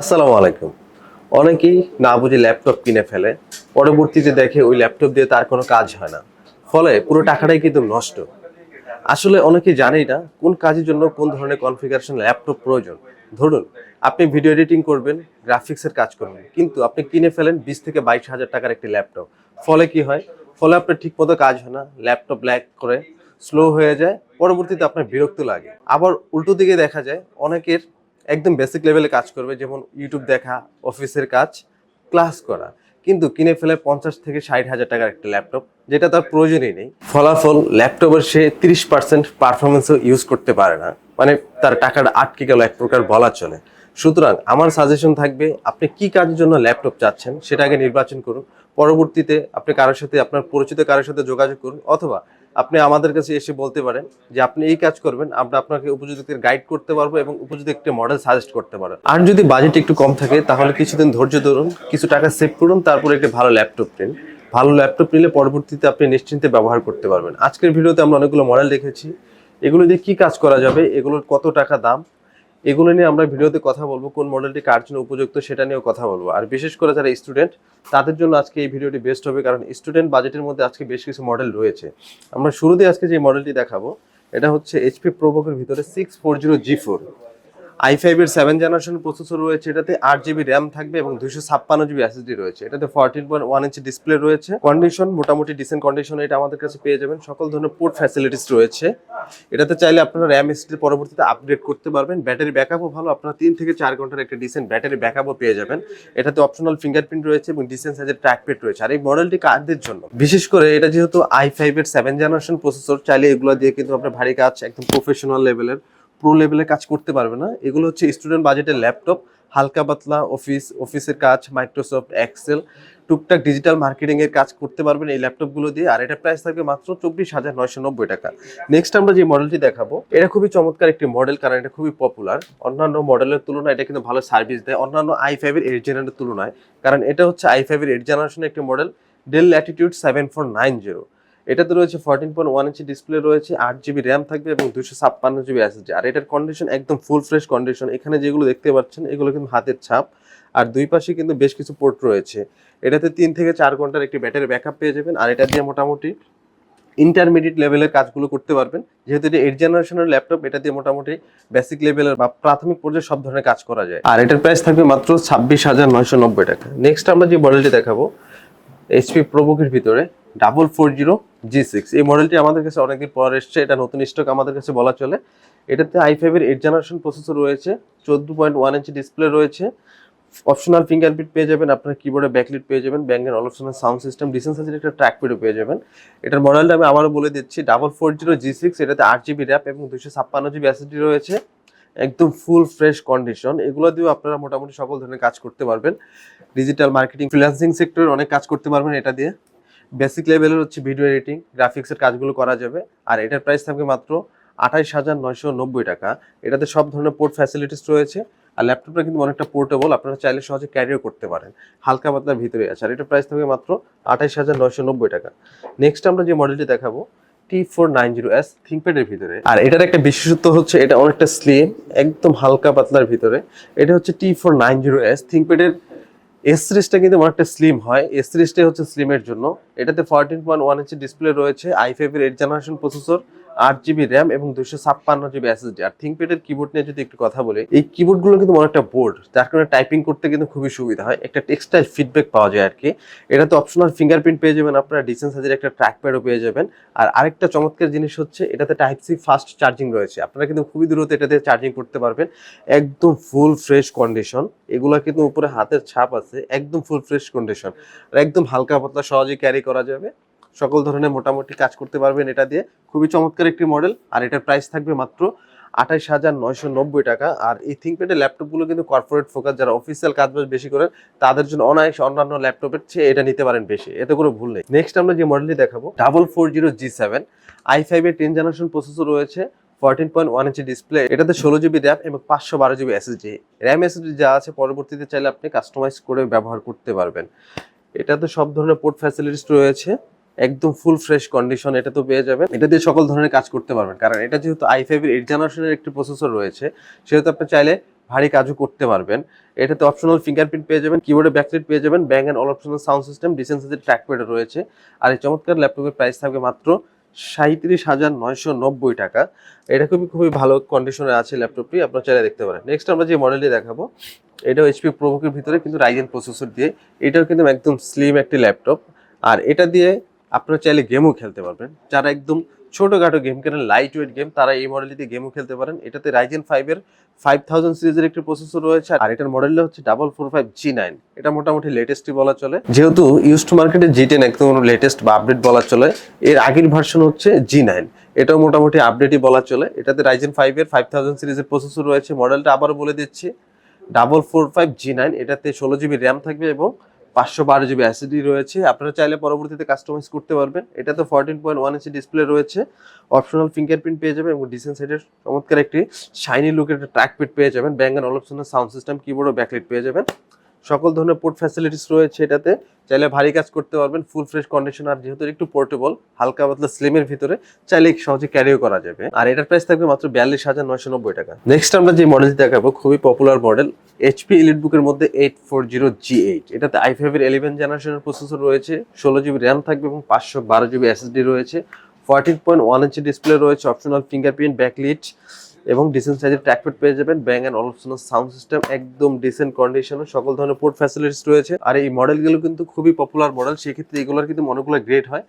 আসসালামু আলাইকুম। অনেকেই না বুঝে ল্যাপটপ কিনে ফেলে। পরবর্তীতে দেখে ওই ল্যাপটপ দিয়ে তার কোনো কাজ হয় না। ফলে পুরো টাকাটাই কিন্তু নষ্ট। আসলে অনেকেই জানেই না কোন কাজের জন্য কোন ধরনের কনফিগারেশন ল্যাপটপ প্রয়োজন। ধরুন আপনি ভিডিও এডিটিং করবেন, গ্রাফিক্সের কাজ করবেন। কিন্তু আপনি কিনে ফেলেন 20 থেকে 22 হাজার টাকার একটি ল্যাপটপ। ফলে কি হয়? ফলে আপনার ঠিকমতো কাজ হয় না, ল্যাপটপ ল্যাগ করে, স্লো হয়ে যায়। পরবর্তীতে আপনার বিরক্ত লাগে। আবার উল্টো দিকে দেখা যায় অনেকের একদম বেসিক লেভেলে কাজ করবে, যেমন ইউটিউব দেখা, অফিসের কাজ, ক্লাস করা, কিন্তু কিনে ফেলে 50 থেকে 60 হাজার টাকার একটা ল্যাপটপ, যেটা তার প্রয়োজনই নেই। ফলাফল ল্যাপটপের সে 30% পারফরমেন্সও ইউজ করতে পারে না, মানে তার টাকাটা আটকে গেল এক প্রকার বলা চলে। সুতরাং আমার সাজেশন থাকবে, আপনি কি কাজের জন্য ল্যাপটপ চাচ্ছেন সেটা আগে নির্বাচন করুন। পরবর্তীতে আপনি কারোর সাথে, আপনার পরিচিত কারোর সাথে যোগাযোগ করুন, অথবা আপনি আমাদের কাছে এসে বলতে পারেন যে আপনি এই কাজ করবেন, আমরা আপনাকে উপযুক্ত গাইড করতে পারবো এবং উপযুক্ত একটি মডেল সাজেস্ট করতে পারবো। আর যদি বাজেট একটু কম থাকে তাহলে কিছুদিন ধৈর্য ধরুন, কিছু টাকা সেভ করুন, তারপরে একটি ভালো ল্যাপটপ নিন। ভালো ল্যাপটপ নিলে পরবর্তীতে আপনি নিশ্চিন্তে ব্যবহার করতে পারবেন। আজকের ভিডিওতে আমরা অনেকগুলো মডেল দেখেছি, এগুলো দিয়ে কি কাজ করা যাবে, এগুলোর কত টাকা দাম, এগুলো নিয়ে আমরা ভিডিওতে কথা বলবো। কোন মডেলটি কার জন্য উপযুক্ত সেটা নিয়েও কথা বলবো। আর বিশেষ করে যারা স্টুডেন্ট, তাদের জন্য আজকে এই ভিডিওটি বেস্ট হবে, কারণ স্টুডেন্ট বাজেটের মধ্যে আজকে বেশ কিছু মডেল রয়েছে। আমরা শুরুতে আজকে যে মডেলটি দেখাবো, এটা হচ্ছে এইচপি প্রোবুকের ভিতরে 640G4 i5 এর 7 জেনারেশন প্রসেসর রয়েছে। এটাতে 8 জিবি র্যাম থাকবে এবং 256 জিবি এসএসডি রয়েছে। এটাতে 14.1 ইঞ্চি ডিসপ্লে রয়েছে। কন্ডিশন মোটামুটি ডিসেন্ট কন্ডিশন, এটা আমাদের কাছে পেয়ে যাবেন। সকল ধরনের পোর্ট ফ্যাসিলিটিস রয়েছে। এটাতে চাইলে আপনারা র্যাম এসএসডি পরবর্তীতে আপগ্রেড করতে পারবেন। ব্যাটারি ব্যাকআপও ভালো, আপনারা 3 থেকে 4 ঘন্টার একটা ডিসেন্ট ব্যাটারি ব্যাকআপও পেয়ে যাবেন। এটাতে অপশনাল ফিঙ্গারপ্রিন্ট রয়েছে এবং ডিসেন্ট সাইজের ট্র্যাকপ্যাড রয়েছে। আর এই মডেলটি কাদের জন্য? বিশেষ করে এটা যেহেতু i5 এর 7 জেনারেশন প্রসেসর, চাইলে এগুলো দিয়ে কিন্তু আপনার ভারী কাজ, একদম প্রফেশনাল লেভেলের, প্রো লেভেলে কাজ করতে পারবে না। এগুলো হচ্ছে স্টুডেন্ট বাজেটের ল্যাপটপ, হালকা পাতলা অফিসের কাজ, মাইক্রোসফট এক্সেল, টুকটাক ডিজিটাল মার্কেটিং এর কাজ করতে পারবেন এই ল্যাপটপগুলো দিয়ে। আর এটা প্রাইস থাকবে মাত্র 24,990 টাকা। নেক্সট আমরা যে মডেলটি দেখাবো, এটা খুবই চমৎকার একটি মডেল, কারণ এটা খুবই পপুলার। অন্যান্য মডেলের তুলনায় এটা কিন্তু ভালো সার্ভিস দেয় অন্যান্য i5 এর 8 জেনারেশনের তুলনায়, কারণ এটা হচ্ছে i5 এর 8 জেনারেশনের একটি মডেল, ডেল ল্যাটিটিউড 7490। এটাতে রয়েছে 14.1 ইঞ্চি ডিসপ্লে রয়েছে, 8 জিবি র্যাম থাকবে এবং 256 জিবি এসএসডি। আর এটার কন্ডিশন একদম ফুল ফ্রেশ কন্ডিশন। এখানে যেগুলো দেখতে পাচ্ছেন এগুলো কিন্তু হাতের ছাপ। আর দুই পাশে কিন্তু বেশ কিছু পোর্ট রয়েছে। এটাতে 3 থেকে 4 ঘন্টার একটি ব্যাটারি ব্যাকআপ পেয়ে যাবেন। আর এটা দিয়ে মোটামুটি ইন্টারমিডিয়েট লেভেলের কাজগুলো করতে পারবেন। যেহেতু এটা 8 জেনারেশনের ল্যাপটপ, এটা দিয়ে মোটামুটি বেসিক লেভেলের বা প্রাথমিক পর্যায়ে সব ধরনের কাজ করা যায়। আর এটার প্রাইস থাকবে মাত্র 26,990 টাকা। নেক্সট আমরা যে মডেলটি দেখাবো, এইচপি প্রোবুকের ভিতরে 440G6, এই মডেলটি আমাদের কাছে অনেকদিন পর এসছে। এটা নতুন স্টক আমাদের কাছে বলা চলে। এটাতে i5 এর 8 জেনারেশন প্রসেসর রয়েছে, 14.1 ইঞ্চি ডিসপ্লে রয়েছে, অপশনাল ফিঙ্গারপ্রিন্ট পেয়ে যাবেন, আপনার কিবোর্ডে ব্যাকলিট পেয়ে যাবেন, ব্যাঙ্গের অলপশনাল সাউন্ড সিস্টেম, ডিসেন্ট সাইজের একটা ট্র্যাকপ্যাডও পেয়ে যাবেন। এটার মডেলটা আমি আবারও বলে দিচ্ছি, 440G6। এটাতে 8 জিবি র্যাম এবং 256 জিবি এসএসডি রয়েছে, একদম ফুল ফ্রেশ কন্ডিশন। এগুলো দিয়েও আপনারা মোটামুটি সকল ধরনের কাজ করতে পারবেন। ডিজিটাল মার্কেটিং, ফ্রিল্যান্সিং সেক্টরে অনেক কাজ করতে পারবেন এটা দিয়ে। বেসিক লেভেলের হচ্ছে ভিডিও এডিটিং, গ্রাফিক্সের কাজগুলো করা যাবে। আর এটার প্রাইস থাকবে মাত্র 28,990 টাকা। এটাতে সব ধরনের পোর্ট ফ্যাসিলিটিস রয়েছে। আর ল্যাপটপটা কিন্তু অনেকটা পোর্টেবল, আপনারা চাইলে সহজে ক্যারিও করতে পারেন, হালকা পাতলার ভিতরে আছে। আর এটার প্রাইস থাকবে মাত্র 28,990 টাকা। নেক্সট আমরা যে মডেলটি দেখাবো, T490S থিংকপ্যাডের ভিতরে। আর এটার একটা বিশেষত্ব হচ্ছে এটা অনেকটা স্লিম, একদম হালকা পাতলার ভিতরে। এটা হচ্ছে T490S থিংকপ্যাডের এস সিরিজটা কিন্তু অনেকটা স্লিম হয়। এস সিরিজটাই হচ্ছে স্লিমের জন্য। এটাতে 14.1 ইঞ্চি ডিসপ্লে রয়েছে, i5 এর 8 জেনারেশন প্রসেসর, 8 জিবি র্যাম এবং 256 জিবি এসএসডি। আর থিংকপ্যাডের কিবোর্ড নিয়ে যদি একটু কথা বলি, এই কিবোর্ডগুলো কিন্তু অনেকটা বোর্ড, যার কারণে টাইপিং করতে কিন্তু খুবই সুবিধা হয়, একটা টেক্সটাইল ফিডব্যাক পাওয়া যায় আর কি। এটাতে অপশনাল ফিঙ্গারপ্রিন্ট পেয়ে যাবেন, আপনারা ডিসেন্ট সাইজের একটা ট্র্যাকপ্যাডও পেয়ে যাবেন। আর আরেকটা চমৎকার জিনিস হচ্ছে এটাতে টাইপ সি ফাস্ট চার্জিং রয়েছে, আপনারা কিন্তু খুবই দ্রুত এটাতে চার্জিং করতে পারবেন। একদম ফুল ফ্রেশ কন্ডিশন, এগুলা কিন্তু উপরে হাতের ছাপ আছে, একদম ফুল ফ্রেশ কন্ডিশন। আর একদম হালকা পাতলা, সহজে ক্যারি করা যাবে, সকল ধরনের মোটামুটি কাজ করতে পারবেন এটা দিয়ে। খুবই চমৎকার একটি মডেল। আর এটার প্রাইস থাকবে মাত্র 28,990 টাকা। আর এই থিংকপ্যাডের ল্যাপটপগুলো কিন্তু কর্পোরেট ফোকাস, যারা অফিসিয়াল কাজ বেশি করেন তাদের জন্য অনায়াসে অন্যান্য ল্যাপটপের চেয়ে এটা নিতে পারেন বেশি, এতে কোনো ভুল নেই। নেক্সট আমরা যে মডেলটি দেখাবো, 440G7 i5 এর 10 জেনারেশন প্রসেসর রয়েছে, 14.1 ইঞ্চি ডিসপ্লে। এটাতে 16 জিবি র্যাম এবং 512 জিবি এসএসডি। র্যাম এসএসডি যা আছে পরবর্তীতে চাইলে আপনি কাস্টমাইজ করে ব্যবহার করতে পারবেন। এটাতে সব ধরনের পোর্ট ফ্যাসিলিটিস রয়েছে, একদম ফুল ফ্রেশ কন্ডিশন এটা তো পেয়ে যাবেন। এটা দিয়ে সকল ধরনের কাজ করতে পারবেন, কারণ এটা যেহেতু i5 এর 8 জেনারেশনের একটি প্রসেসর রয়েছে, সেহেতু আপনি চাইলে ভারী কাজও করতে পারবেন। এটাতে অপশনাল ফিঙ্গারপ্রিন্ট পেয়ে যাবেন, কিবোর্ডে ব্যাকলাইট পেয়ে যাবেন, Bang and all optional sound system, decent সাইজের ট্র্যাকপ্যাড রয়েছে। আর এই চমৎকার ল্যাপটপের প্রাইস থাকবে মাত্র 37,990 টাকা। এটা খুবই ভালো কন্ডিশনে আছে ল্যাপটপটি, আপনারা চাইলে দেখতে পারেন। নেক্সট আমরা যে মডেলটি দেখাবো এটাও এইচপি প্রোবুকের ভিতরে কিন্তু রাইজেন প্রসেসর দিয়ে। এটাও কিন্তু একদম স্লিম একটি ল্যাপটপ, আর এটা দিয়ে আপনারা চাইলে গেমও খেলতে পারবেন। যারা একদম ছোটখাটো গেম খেলেন, লাইট ওয়েট গেম, তারা এই মডেলটি দিয়ে গেমও খেলতে পারেন। এটাতে রাইজেন 5 এর 5000 সিরিজের একটি প্রসেসর রয়েছে, আর এটার মডেলটা হচ্ছে 445G9। এটা মোটামুটি লেটেস্টই বলা চলে, যেহেতু ইউজড মার্কেটে G10 একদম লেটেস্ট বা আপডেট বলা চলে। এর আগের ভার্সন হচ্ছে G9, এটাও মোটামুটি আপডেটই বলা চলে। এটাতে রাইজেন 5 এর 5000 সিরিজের প্রসেসর রয়েছে। মডেলটা আবারও বলে দিচ্ছি, 445G9। এটাতে 16GB র্যাম থাকবে এবং 512GB SSD রয়েছে। আপনারা চাইলে পরবর্তীতে কাস্টমাইজ করতে পারবেন। এটাতে 14.1 ইঞ্চি ডিসপ্লে রয়েছে, অপশনাল ফিঙ্গারপ্রিন্ট পেয়ে যাবেন এবং ডিসেন্ট সাইডের চমৎকার একটি শাইনি লুকের একটা ট্র্যাকপ্যাড পেয়ে যাবেন, Bang and all optional sound system, keyboard ও ব্যাকলাইট পেয়ে যাবেন। সকল ধরনের পোর্ট ফ্যাসিলিটিস রয়েছে এটাতে, চাইলে ভারী কাজ করতে পারবেন, ফুল ফ্রেশ কন্ডিশন। আর যেহেতু একটু পোর্টেবল, হালকা পাতলা স্লিমের ভিতরে, চাইলে সহজে ক্যারিও করা যাবে। আর এটার প্রাইস থাকবে মাত্র 42,990 টাকা। নেক্সট আমরা যে মডেলটি দেখাবো খুবই পপুলার মডেল, এইচপি এলিটবুকের মধ্যে 840G8। এটাতে i5 এর 11 জেনারেশনের প্রসেসর রয়েছে, 16GB র্যাম থাকবে এবং 512GB SSD রয়েছে, 14.1 ইঞ্চি ডিসপ্লে রয়েছে, অপশনাল ফিঙ্গারপ্রিন্ট, ব্যাকলিট এবং ডিসেন্ট সাইজের ট্র্যাকপ্যাড পেয়ে যাবেন, Bang and all optional sound system, একদম ডিসেন্ট কন্ডিশনে, সকল ধরনের পোর্ট ফ্যাসিলিটিস রয়েছে। আর এই মডেলগুলো কিন্তু খুবই পপুলার মডেল, সেক্ষেত্রে এগুলোর কিন্তু অনেকগুলো গ্রেড হয়।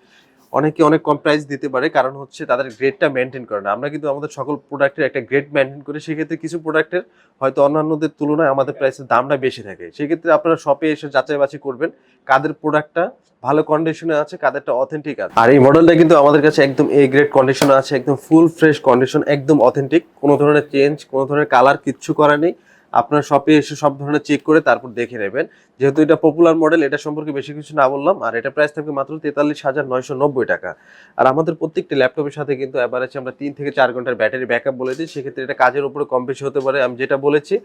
অনেকে অনেক কম প্রাইস দিতে পারে, কারণ হচ্ছে তাদের গ্রেডটা মেনটেন করে না। আমরা কিন্তু আমাদের সকল প্রোডাক্টের একটা গ্রেড মেনটেন করি, সেক্ষেত্রে কিছু প্রোডাক্টের হয়তো অন্যান্যদের তুলনায় আমাদের প্রাইসের দামটা বেশি থাকে। সেক্ষেত্রে আপনারা শপে এসে যাচাই বাছাই করবেন কাদের প্রোডাক্টটা ভালো কন্ডিশনে আছে, কাদেরটা অথেন্টিক আছে। আর এই মডেলটা কিন্তু আমাদের কাছে একদম এ গ্রেড কন্ডিশনে আছে, একদম ফুল ফ্রেশ কন্ডিশন, একদম অথেন্টিক, কোনো ধরনের চেঞ্জ, কোনো ধরনের কালার কিচ্ছু করা নেই। আপনার শপে এসে সব ধরনের চেক করে তারপর দেখে নেবেন। যেহেতু এটা পপুলার মডেল, এটা সম্পর্কে বেশি কিছু না বললাম। আর এটা প্রাইস থাকবে মাত্র 43,990 টাকা। আর আমাদের প্রত্যেকটি ল্যাপটপের সাথে কিন্তু এভারেজে আমরা 3 থেকে 4 ঘন্টার ব্যাটারি ব্যাকআপ বলে দিই। সেক্ষেত্রে এটা কাজের উপরে কম বেশি হতে পারে। আমি যেটা বলেছি,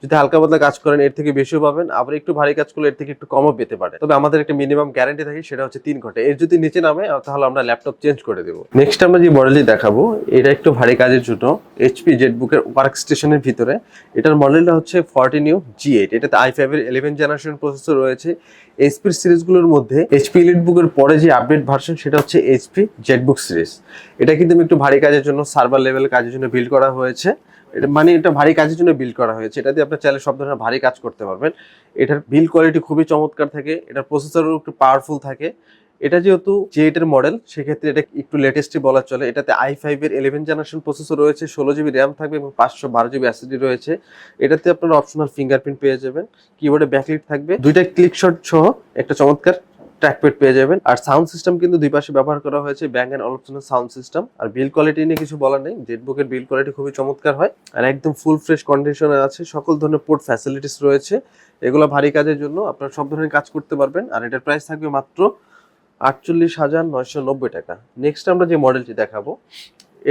যদি হালকা পাতলা কাজ করেন এর থেকে বেশিও পাবেন, আবার একটু ভারী কাজ করলে এর থেকে একটু কমও পেতে পারে। তবে আমাদের একটা মিনিমাম গ্যারান্টি থাকে, সেটা হচ্ছে 3 ঘন্টা। এর যদি নিচে নামে তাহলে আমরা ল্যাপটপ চেঞ্জ করে দেবো। নেক্সট আমরা যে মডেলটি দেখাবো এটা একটু ভারী কাজের জন্য, এইচপি জেটবুকের ওয়ার্ক স্টেশনের ভিতরে। এটার মডেলটা হচ্ছে 14U G8। এটাতে i5 এর 11 জেনারেশন প্রসেসর রয়েছে। এইচপি সিরিজগুলোর মধ্যে এইচপি এলিটবুকের পরে যে আপডেট ভার্সন সেটা হচ্ছে এইচপি জেটবুক সিরিজ। এটা কিন্তু একটু ভারী কাজের জন্য, সার্ভার লেভেলের কাজের জন্য বিল্ড করা হয়েছে। এটা মানে এটা ভারী কাজের জন্য বিল্ড করা হয়েছে। এটা দিয়ে আপনি চাইলে সব ধরনের ভারী কাজ করতে পারবেন। এটার বিল্ড কোয়ালিটি খুবই চমৎকার থাকে, এটার প্রসেসরও একটু পাওয়ারফুল থাকে। এটা যেহেতু G8 এর মডেল, সেক্ষেত্রে এটা একটু লেটেস্টই বলা চলে। এটাতে i5 এর 11 জেনারেশন প্রসেসর রয়েছে, 16GB র্যাম থাকবে এবং 512GB SSD রয়েছে। এটাতে আপনারা অপশনাল ফিঙ্গারপ্রিন্ট পেয়ে যাবেন, কিবোর্ডে ব্যাকলিট থাকবে, দুইটা ক্লিক শট সহ একটা চমৎকার ট্র্যাকপ্যাড পেয়ে যাবেন। আর সাউন্ড সিস্টেম কিন্তু দুই পাশে ব্যবহার করা হয়েছে, Bang and all optional sound system. আর বিল্ড কোয়ালিটি নিয়ে কিছু বলার নেই, জেটবুকের বিল্ড কোয়ালিটি খুবই চমৎকার হয় আর একদম ফুল ফ্রেশ কন্ডিশনে আছে। সকল ধরনের পোর্ট ফ্যাসিলিটিস রয়েছে, এগুলো ভারী কাজের জন্য, আপনারা সব ধরনের কাজ করতে পারবেন। আর এটার প্রাইস থাকবে মাত্র 48,990 টাকা। নেক্সট আমরা যে মডেলটি দেখাবো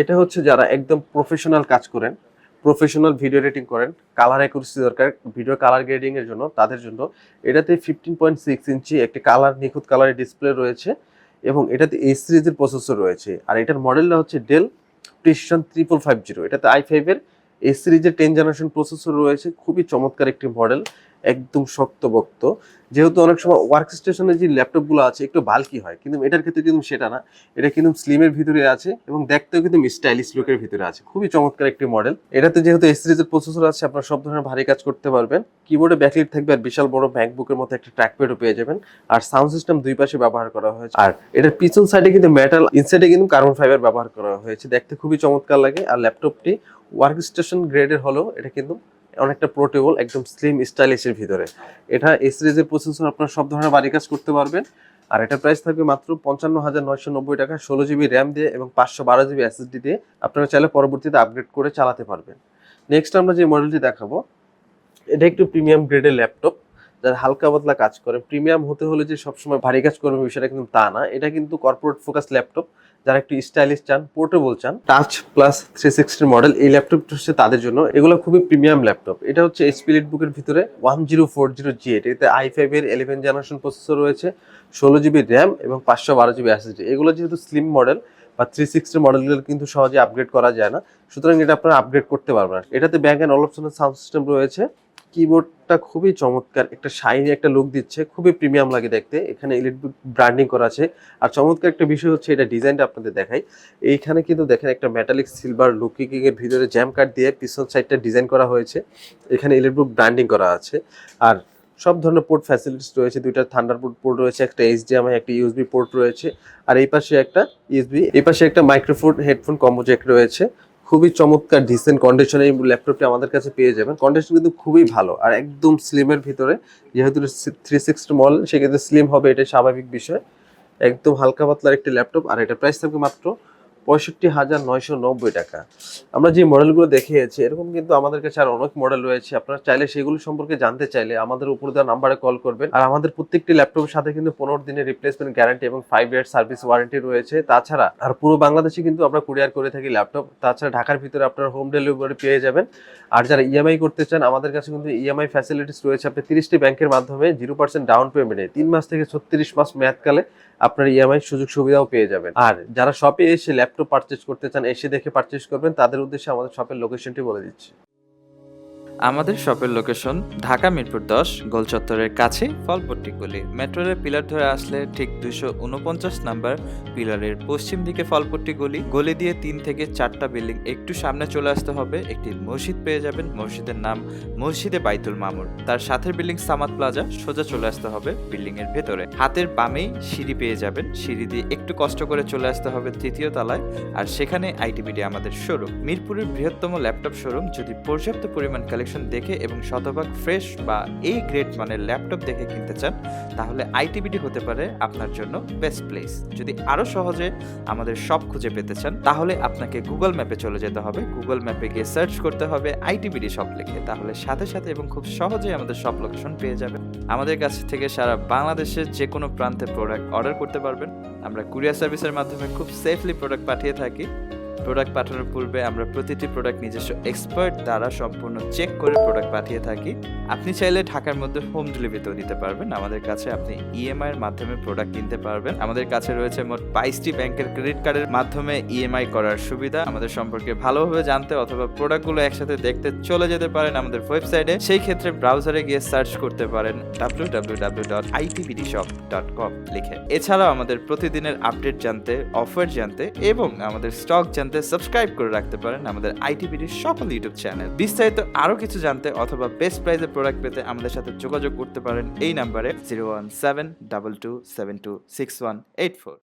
এটা হচ্ছে যারা একদম প্রফেশনাল কাজ করেন, প্রফেশনাল ভিডিও এডিটিং করেন, কালার অ্যাকুরেসি দরকার ভিডিও কালার গ্রেডিং এর জন্য, তাদের জন্য এটাতে 15.6 ইঞ্চি একটি কালার নিখুঁত কালারের ডিসপ্লে রয়েছে এবং এটাতে এই সিরিজের প্রসেসর রয়েছে। আর এটার মডেলটা হচ্ছে ডেল প্রিসিশন 3550। এটাতে i5 এর এই সিরিজের 10 জেনারেশন প্রসেসর রয়েছে, খুবই চমৎকার একটি মডেল, একদম শক্তপোক্ত। যেহেতু অনেক সময় ওয়ার্ক স্টেশনে যে ল্যাপটপগুলো আছে একটু বাল্কি হয়, কিন্তু এটার ক্ষেত্রে কিন্তু সেটা না, এটা কিন্তু স্লিমের ভিতরে আছে এবং দেখতেও কিন্তু স্টাইলিশ লুকের ভিতরে আছে, খুবই চমৎকার একটি মডেল। এটাতে যেহেতু এই সিরিজের প্রসেসর আছে, আপনারা সব ধরনের ভারী কাজ করতে পারবেন। কিবোর্ডে ব্যাকলিট থাকবে আর বিশাল বড় ম্যাকবুকের মতো একটা ট্র্যাকপ্যাডও পেয়ে যাবেন। আর সাউন্ড সিস্টেম দুই পাশে ব্যবহার করা হয়েছে। আর এটার পিছন সাইডে কিন্তু মেটাল, ইনসাইডে কিন্তু কার্বন ফাইবার ব্যবহার করা হয়েছে, দেখতে খুবই চমৎকার লাগে। আর ল্যাপটপটি ওয়ার্ক স্টেশন গ্রেডের হলেও এটা কিন্তু অনেকটা পোর্টেবল, একদম স্লিম স্টাইলিশের ভিতরে। এটা এই সিরিজের প্রসেসর, আপনারা সব ধরনের ভারী কাজ করতে পারবেন। আর এটা প্রাইস থাকবে মাত্র 55,990 টাকা, 16GB র্যাম দিয়ে এবং 512GB SSD দিয়ে। আপনারা চাইলে পরবর্তীতে আপগ্রেড করে চালাতে পারবেন। নেক্সট আমরা যে মডেলটি দেখাবো এটা একটু প্রিমিয়াম গ্রেডের ল্যাপটপ, যারা হালকা পাতলা কাজ করে। প্রিমিয়াম হতে হলে যে সবসময় ভারী কাজ করবে বিষয়টা কিন্তু তা না, এটা কিন্তু কর্পোরেট ফোকাস ল্যাপটপ। যারা একটু স্টাইলিশ চান, পোর্টেবল চান, টাচ প্লাস 360 মডেল এই ল্যাপটপটা হচ্ছে তাদের জন্য। এগুলো খুবই প্রিমিয়াম ল্যাপটপ। এটা হচ্ছে এইচপি এলিটবুকের ভিতরে 1040G8। এতে i5 এর 11 জেনারেশন প্রসেসর রয়েছে, 16GB র্যাম এবং 512GB SSD। এগুলো যেহেতু স্লিম মডেল, বা 360 মডেলগুলো কিন্তু সহজে আপগ্রেড করা যায় না, সুতরাং এটা আপনারা আপগ্রেড করতে পারবেন না। এটাতে ব্যাং অ্যান্ড অলপশনের সাউন্ড সিস্টেম রয়েছে। কিবোর্ডটা খুবই চমৎকার, একটা শাইনি একটা লুক দিচ্ছে, খুবই প্রিমিয়াম লাগে দেখতে। এখানে ইলেকট্রিক ব্র্যান্ডিং করা আছে। আর চমৎকার একটা বিষয় হচ্ছে এটা ডিজাইনটা আপনাদের দেখাই। এইখানে কিন্তু দেখেন একটা মেটালিক সিলভার লুকিং এর ভিতরে জ্যাম কাট দিয়ে পিছন সাইডটা ডিজাইন করা হয়েছে। এখানে ইলেকট্রিক ব্র্যান্ডিং করা আছে। আর সব ধরনের পোর্ট ফ্যাসিলিটিস রয়েছে, দুইটা থান্ডারবোল্ট পোর্ট রয়েছে, একটা এইচডিএমআই, একটা ইউএসবি পোর্ট রয়েছে। আর এই পাশে একটা ইউএসবি, এই পাশে একটা মাইক্রোফোন হেডফোন কম্বো জ্যাক রয়েছে। খুবই চমৎকার ডিসেন্ট কন্ডিশনে এই ল্যাপটপটি আমাদের কাছে পেয়ে যাবেন। কন্ডিশন কিন্তু খুবই ভালো আর একদম স্লিমের ভিতরে, যেহেতু 360 মডেল সেক্ষেত্রে স্লিম হবে, এটা স্বাভাবিক বিষয়। একদম হালকা পাতলার একটি ল্যাপটপ, আর এটা প্রাইস থাকবে মাত্র 65,990 টাকা। আমরা যে মডেলগুলো দেখিয়েছি এরকম কিন্তু আমাদের কাছে আর অনেক মডেল রয়েছে। আপনারা চাইলে সেগুলো সম্পর্কে জানতে চাইলে আমাদের উপর দেওয়া নাম্বারে কল করবেন। আর আমাদের প্রত্যেকটি ল্যাপটপের সাথে কিন্তু 15 দিনের রিপ্লেসমেন্ট গ্যারান্টি এবং 5 ইয়ার সার্ভিস ওয়ারেন্টি রয়েছে। তাছাড়া আর পুরো বাংলাদেশে কিন্তু আমরা কুরিয়ার করে থাকি ল্যাপটপ। তাছাড়া ঢাকার ভিতরে আপনারা হোম ডেলিভারি পেয়ে যাবেন। আর যারা ইএমআই করতে চান আমাদের কাছে কিন্তু ইএমআই ফ্যাসিলিটিস রয়েছে। আপনি 30টি ব্যাংকের মাধ্যমে 0% ডাউন পেমেন্টে 3 মাস থেকে 36 মাস মেয়াদকালে আপনার ইএমআই সুযোগ সুবিধাও পেয়ে যাবেন। আর যারা শপে এসে ল্যাপটপ পারচেজ করতে চান, এসে দেখে পারচেজ করবেন, তাদের উদ্দেশ্যে আমাদের শপের লোকেশনটি বলে দিচ্ছি। আমাদের শপের লোকেশন ঢাকা মিরপুর 10 গোল চত্বরের কাছে ফলপট্টি গলি। মেট্রো রেল পিলার ধরে আসলে ঠিক 249 নাম্বার পিলারের পশ্চিম দিকে ফলপট্টি গলি। গলি দিয়ে 3 থেকে 4টা বিল্ডিং একটু সামনে চলে আসতে হবে, একটি মসজিদ পেয়ে যাবেন। মসজিদের নাম মসজিদে বাইতুল মামুর। তার সাথের বিল্ডিং সামাদ প্লাজা, সোজা চলে আসতে হবে বিল্ডিং এর ভেতরে। হাতের বামেই সিঁড়ি পেয়ে যাবেন, সিঁড়ি দিয়ে একটু কষ্ট করে চলে আসতে হবে 3য় তলায়, আর সেখানে আইটিবিডি আমাদের শোরুম। মিরপুরের বৃহত্তম ল্যাপটপ শোরুম। যদি পর্যাপ্ত পরিমাণ কালেকশন দেখে এবং শতভাগ ফ্রেশ বা এই গ্রেড মানের ল্যাপটপ দেখে কিনতে চান, তাহলে আইটিবিডি হতে পারে আপনার জন্য বেস্ট প্লেস। যদি আরো সহজে আমাদের শপ খুঁজে পেতে চান, তাহলে আপনাকে গুগল ম্যাপে চলে যেতে হবে। গুগল ম্যাপে গিয়ে সার্চ করতে হবে আইটিবিডি শপ লিখে, তাহলে সাথে সাথে এবং খুব সহজেই আমাদের শপ লোকেশন পেয়ে যাবেন। আমাদের কাছ থেকে সারা বাংলাদেশের যে কোনো প্রান্তে প্রোডাক্ট অর্ডার করতে পারবেন। আমরা কুরিয়ার সার্ভিসের মাধ্যমে খুব সেফলি প্রোডাক্ট পাঠিয়ে থাকি। প্রোডাক্ট পাঠানোর পূর্বে আমরা প্রতিটি প্রোডাক্ট নিজস্ব এক্সপার্ট দ্বারা সম্পূর্ণ চেক করে প্রোডাক্ট পাঠিয়ে থাকি। আপনি চাইলে ঢাকার মধ্যে হোম ডেলিভারিতেও নিতে পারবেন। আমাদের কাছে আপনি ইএমআই এর মাধ্যমে প্রোডাক্ট কিনতে পারবেন। আমাদের কাছে রয়েছে মোট 22টি ব্যাংকের ক্রেডিট কার্ডের মাধ্যমে ইএমআই করার সুবিধা। আমাদের সম্পর্কে ভালোভাবে জানতে অথবা প্রোডাক্টগুলো একসাথে দেখতে চলে যেতে পারেন আমাদের ওয়েবসাইটে। সেই ক্ষেত্রে ব্রাউজারে গিয়ে সার্চ করতে পারেন www.itbdshop.com লিখে। এছাড়াও আমাদের প্রতিদিনের আপডেট জানতে, অফার জানতে এবং আমাদের স্টক জানতে সাবস্ক্রাইব করে রাখতে পারেন আমাদের আইটিবিডির সকল ইউটিউব চ্যানেল। বিস্তারিত আরো কিছু জানতে অথবা বেস্ট প্রাইসে প্রোডাক্ট পেতে আমাদের সাথে যোগাযোগ করতে পারেন এই নাম্বারে 01722726184।